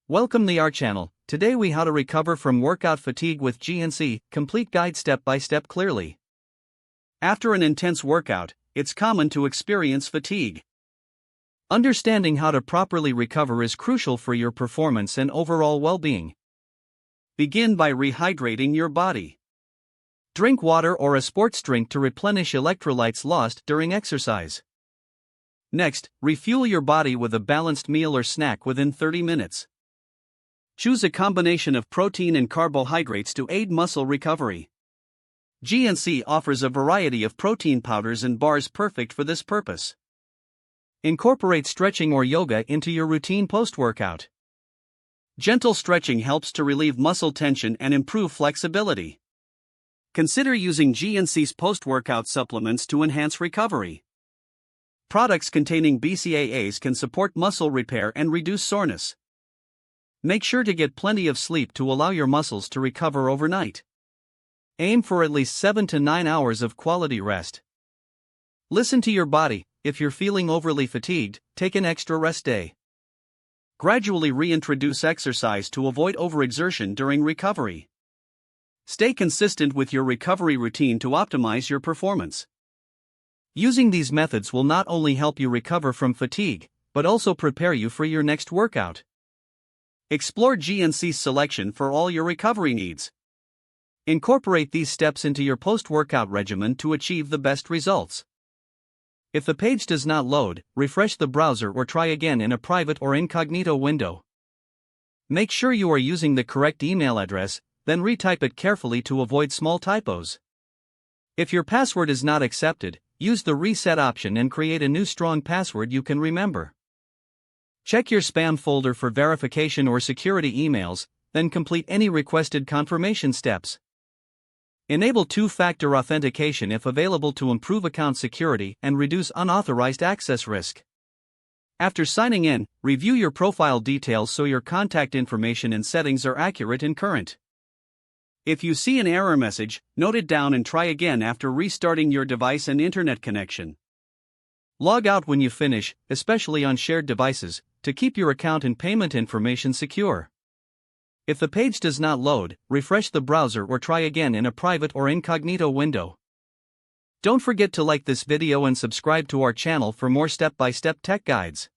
Welcome to our channel. Today we how to recover from workout fatigue with GNC, complete guide step by step clearly. After an intense workout, it's common to experience fatigue. Understanding how to properly recover is crucial for your performance and overall well-being. Begin by rehydrating your body. Drink water or a sports drink to replenish electrolytes lost during exercise. Next, refuel your body with a balanced meal or snack within 30 minutes. Choose a combination of protein and carbohydrates to aid muscle recovery. GNC offers a variety of protein powders and bars perfect for this purpose. Incorporate stretching or yoga into your routine post-workout. Gentle stretching helps to relieve muscle tension and improve flexibility. Consider using GNC's post-workout supplements to enhance recovery. Products containing BCAAs can support muscle repair and reduce soreness. Make sure to get plenty of sleep to allow your muscles to recover overnight. Aim for at least 7 to 9 hours of quality rest. Listen to your body. If you're feeling overly fatigued, take an extra rest day. Gradually reintroduce exercise to avoid overexertion during recovery. Stay consistent with your recovery routine to optimize your performance. Using these methods will not only help you recover from fatigue, but also prepare you for your next workout. Explore GNC's selection for all your recovery needs. Incorporate these steps into your post-workout regimen to achieve the best results. If the page does not load, refresh the browser or try again in a private or incognito window. Make sure you are using the correct email address, then retype it carefully to avoid small typos. If your password is not accepted, use the reset option and create a new strong password you can remember. Check your spam folder for verification or security emails, then complete any requested confirmation steps. Enable two-factor authentication if available to improve account security and reduce unauthorized access risk. After signing in, review your profile details so your contact information and settings are accurate and current. If you see an error message, note it down and try again after restarting your device and internet connection. Log out when you finish, especially on shared devices, to keep your account and payment information secure. If the page does not load, refresh the browser or try again in a private or incognito window. Don't forget to like this video and subscribe to our channel for more step-by-step tech guides.